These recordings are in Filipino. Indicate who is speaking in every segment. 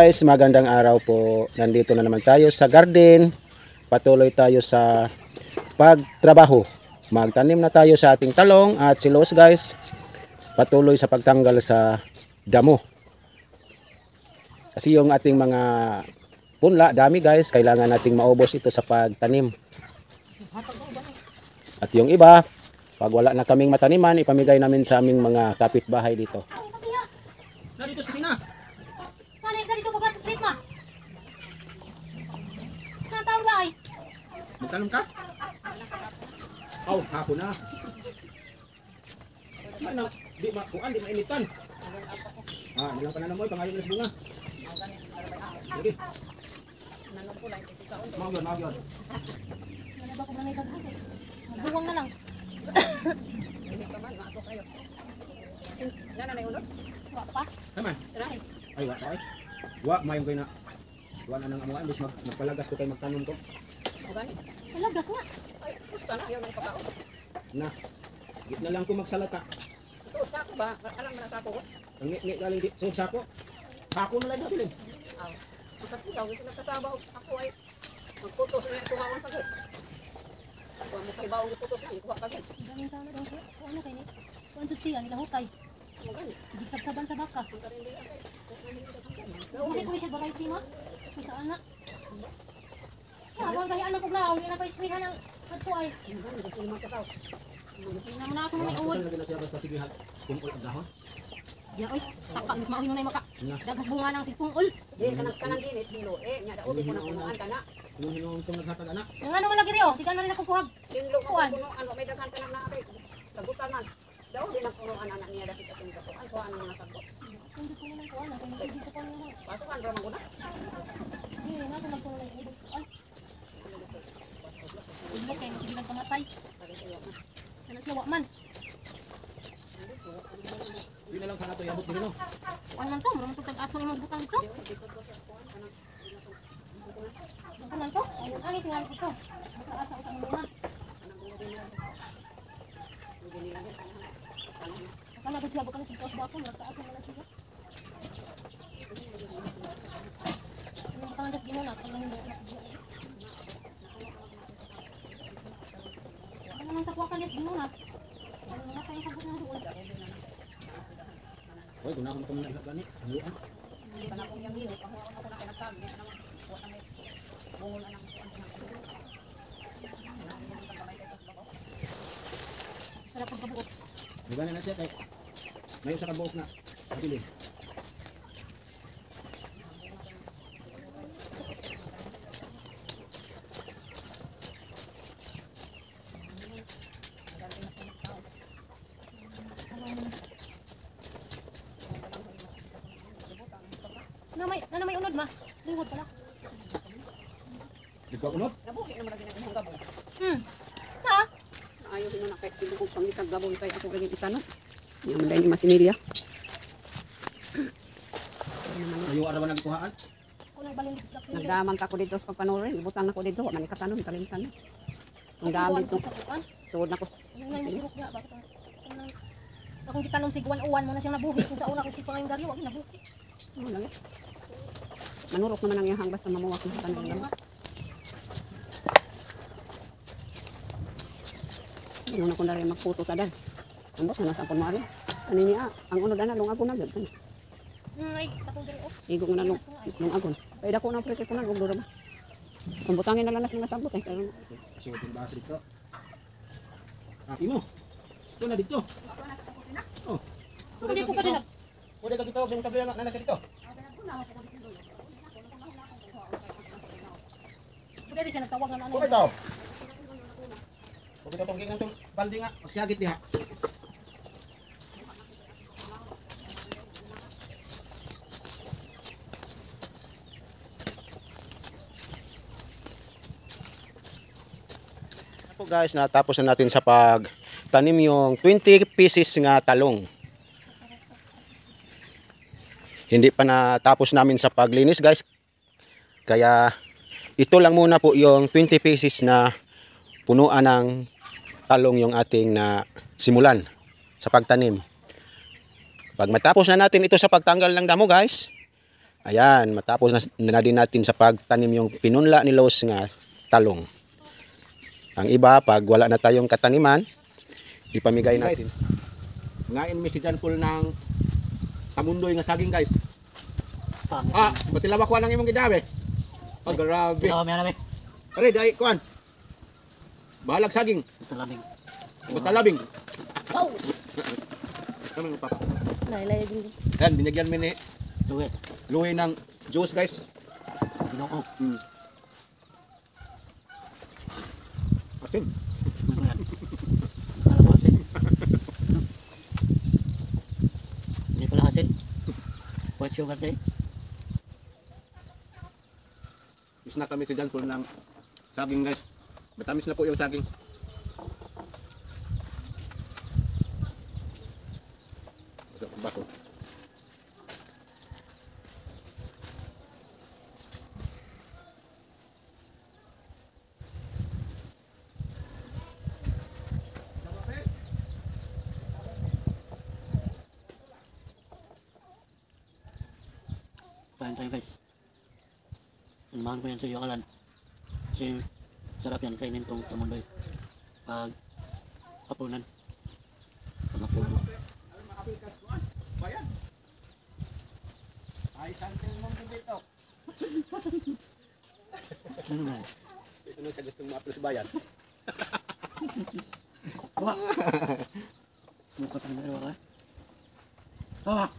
Speaker 1: guys, magandang araw po. Nandito na naman tayo sa garden. Patuloy tayo sa pagtrabaho. Magtanim na tayo sa ating talong at silos guys. Patuloy sa pagtanggal sa damo. Kasi yung ating mga punla, dami guys, kailangan nating maubos ito sa pagtanim. At yung iba, pag wala na kaming mataniman, ipamigay namin sa aming mga kapitbahay dito.
Speaker 2: Dito sa tina.
Speaker 3: Nanay, dito po ba ito slate ma? Nataon ba ay?
Speaker 2: Magtanong ka? Oh, hapon na. Ano? Di ba? Kuan, di mainitan. Nilang ka na naman, pangayon na sa bunga. Sige. Mawyon.
Speaker 3: Nanay ba ko ba na itagos eh? Magduwang na lang. Wala pa?
Speaker 2: Naman. Ay, wala ay. Mayon kayo na. Wala na nang amuan, bis magpalagas ko kayo magtanom ko.
Speaker 3: Talagas nga.
Speaker 2: Na. Gitna lang ko magsalata.
Speaker 4: Sako ba? Alam mo na sako ko?
Speaker 2: Ang ngi galing di sa sako. Sako na lang natin.
Speaker 4: Kasi daw, gusto nagkasabaw. Ako ay magputos na tumawan pagod. Ako mo kay bawang putos na, ikuha pagod.
Speaker 3: Daming tao na daw siya. Kung ano kayo ni? Kung ano siya, nila hukay. Hindi sabsaban sa baka. Hindi ko siya variety ma. Kung saan na. Huwag kahiyan ng paglaong. Hindi na ko isprihan ng hadpo ay. Hindi naman na ako na may uod.
Speaker 2: Saan na siya basta sige hal. Kung dahon.
Speaker 3: Ya oy, taka mis mauhin na maka. Dagas bunga ng sipong ul.
Speaker 4: Di kanang dinit dilo nya da obi ko na kunuan kana.
Speaker 2: Kung hinong itong naghatag anak.
Speaker 3: Yang ano malagi rio, di na rin ako kuhag.
Speaker 4: Dinlo ko kunuan may daghan kanang na kay. Sagutan man. Daw di na kunuan anak niya dapit atin ka kuan kuan ang mga sagot.
Speaker 3: Hindi ko na kuan, hindi ko pa na.
Speaker 4: Pasukan ra man ko na.
Speaker 3: Di na ko nagkuha ng ubos. Ay. Hindi kayo magbilang pamatay. Ano siya man?
Speaker 2: Di na lang sana to yabot din no.
Speaker 3: Kuan man to, marami tong asong imong butang dito. Ano man to? Ano tingnan ko to? Baka asa sa mga. Kana gud siya baka sa tos ba ako, mataas na lang siya. Ano pa nang ginawa na, ano hindi. Ano nang takwa kan yes ginawa na. Ano nga tayo sa buta na doon.
Speaker 2: Hoy, kung nakon ko na ihat gani. Haluan.
Speaker 4: Kana ko yang dinit, ako na pinagsabi na kuan na bungol na nang
Speaker 3: Sarap pag kabuok.
Speaker 2: Gani na siya kay. May usa ka buok na. Pabili.
Speaker 3: Na may unod ma. Lingkod pala.
Speaker 2: Di ko kunot.
Speaker 4: gabuhi na maragi na imong gabon.
Speaker 3: Ha?
Speaker 4: Ayaw mo na kay hindi ko pangitag gabon kay ako gani itanon. Nya man dai ni masinilya.
Speaker 2: Ayo ara man nagkuhaan.
Speaker 3: Ako nang balinig sa kapil.
Speaker 4: Nagdaman ta ko dito sa pagpanurin, ibutan na ko dito, man ikatanon kalimtan. Ang dami to.
Speaker 3: Sa kuan.
Speaker 4: Suod na ko.
Speaker 3: Ano na yung hirok niya? Bakit akong gitanong si Guan Uwan mo na siyang nabuhi. Kung sa una kung si Pangayong Dario, wag nabuhi.
Speaker 4: Ano lang. Manurok naman ang iyang basta mamuwak ng tanong lang. Ano na ko na rin magputo sa dal. Ambot na nasa mo ari. Ano niya? Ang unod na lungagon na gud.
Speaker 3: Ay, katong diri oh.
Speaker 4: Igo mo na lungagon. Kaya dako na pre kay kunan og dura ba. Kung butangin na lang nas mga sabot eh.
Speaker 2: Suot yung basa dito. Imo. Ito na dito. Oh.
Speaker 3: Hindi po ka din.
Speaker 2: Pwede ka kitawag sa tabi na nasa dito.
Speaker 3: Pwede di siya nagtawag ng ano.
Speaker 2: Okay daw. Okay daw tong gingan tong balde nga. Masyagit diha. Po guys, natapos na natin sa pagtanim yung 20 pieces nga talong. Hindi pa natapos namin sa paglinis guys. Kaya ito lang muna po yung 20 pieces na punuan ng talong yung ating na simulan sa pagtanim. Pag matapos na natin ito sa pagtanggal ng damo guys, Ayan, matapos na din natin sa pagtanim yung pinunla ni Los nga talong. Ang iba, pag wala na tayong kataniman, ipamigay natin.
Speaker 1: Guys, ngain mi si John Paul ng tamundoy nga saging guys. Ah, batilawa ko nang imong gidabe. Oh, grabe.
Speaker 4: Ikaw may alam eh.
Speaker 1: Are, dai kuan. Bahalag saging.
Speaker 4: Basta lamig.
Speaker 1: Basta labing.
Speaker 3: Oh!
Speaker 1: Ano papa?
Speaker 3: Nailay din.
Speaker 1: Yan, binigyan mi ni
Speaker 4: Duwe.
Speaker 1: Louie ng juice guys.
Speaker 4: Ginoo.
Speaker 1: Asin.
Speaker 4: Alam mo asin. Hindi pala asin. White sugar day.
Speaker 1: Snack kami si John Paul ng saging guys. Matamis na po yung saging. Baso.
Speaker 4: Kain tayo guys. Sinamahan ko yan sa iyo kalan. Kasi sarap yan kainin tong tamundoy. Pag hapunan. Pag hapunan.
Speaker 1: Ay, santel mong dito.
Speaker 4: Ano na?
Speaker 1: Ito nung sa gustong ma-apply sa bayan.
Speaker 4: Wah! Mukha tayo na iwa ka. Ah!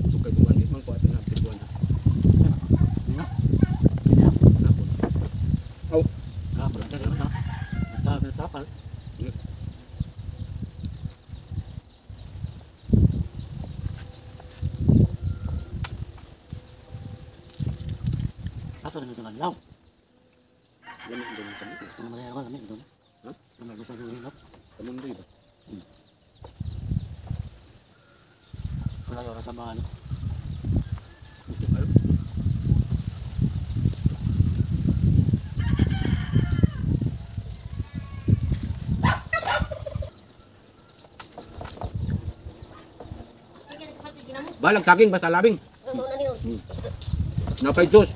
Speaker 1: Sukay buwan din, mangkuha ito na buwan. Oh,
Speaker 4: Ato na sa kanilaw.
Speaker 1: lamig din sa mga.
Speaker 4: Ang masaya ko, lamig doon.
Speaker 1: Ha?
Speaker 4: Lamig ko sa duhin.
Speaker 1: Tamundoy ba?
Speaker 4: Wala yung oras sa mga ano.
Speaker 1: Gusto kayo? Balag saging basta labing.
Speaker 3: Ano na niyo?
Speaker 1: Napay juice.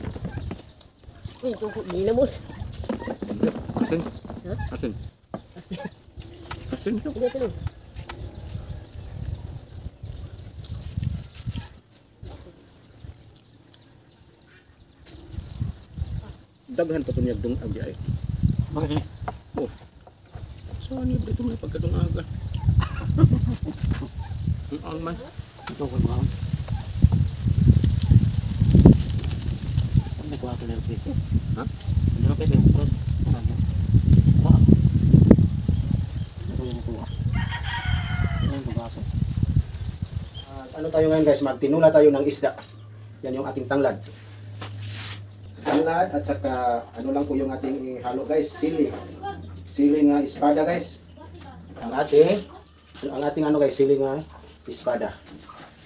Speaker 3: Uy, tungkol ginamos.
Speaker 1: Asin.
Speaker 3: Ha?
Speaker 1: Asin. Asin.
Speaker 3: Hindi ito lang.
Speaker 1: Daghan pa tunyag dong ang biyay.
Speaker 4: Bakit ini?
Speaker 1: Oh. So ano ba ito may pagkatong aga? Ang man.
Speaker 4: Ito ko mga. May kuha ko na ito.
Speaker 1: Ha?
Speaker 4: Hindi ko pwede yung prod. Wah. Ito yung kuha. Ito yung kubaso.
Speaker 1: Ano tayo ngayon guys? Magtinula tayo ng isda. Yan yung ating tanglad. Tanglad at saka ano lang po yung ating ihalo guys, sili. Sili nga espada guys. Ang ating ano guys, sili nga espada.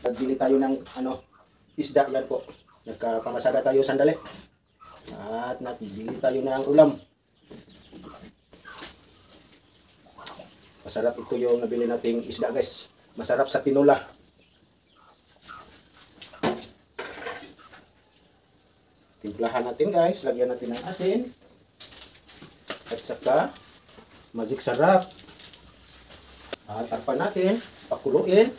Speaker 1: Nagbili tayo ng ano isda yan po. Nagkapamasada tayo sandali. At nagbili tayo ng ulam. Masarap ito yung nabili nating isda guys. Masarap sa tinula. Timplahan natin guys, lagyan natin ng asin at saka magic sarap. At takpan natin, pakuluin.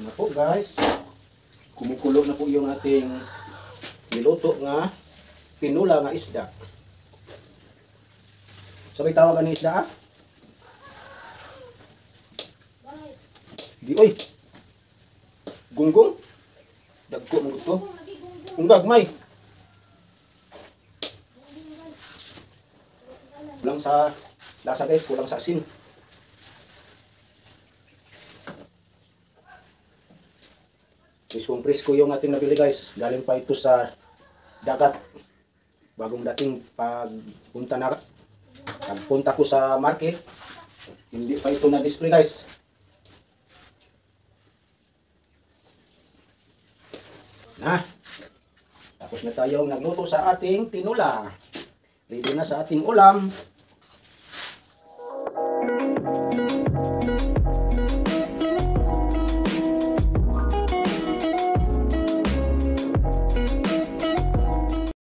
Speaker 1: Yan na po guys. Kumukulo na po yung ating niluto nga pinula nga isda. Sabay tawagan ng isda ah? Di oy. Gunggong. Dagko mo gusto. Ang gagmay. Kulang sa lasa guys, kulang sa asin. Presko yung ating nabili guys. Galing pa ito sa dagat. Bagong dating pagpunta ko sa market. Hindi pa ito na-display guys. Tapos na tayong nagluto sa ating tinula. Ready na sa ating ulam.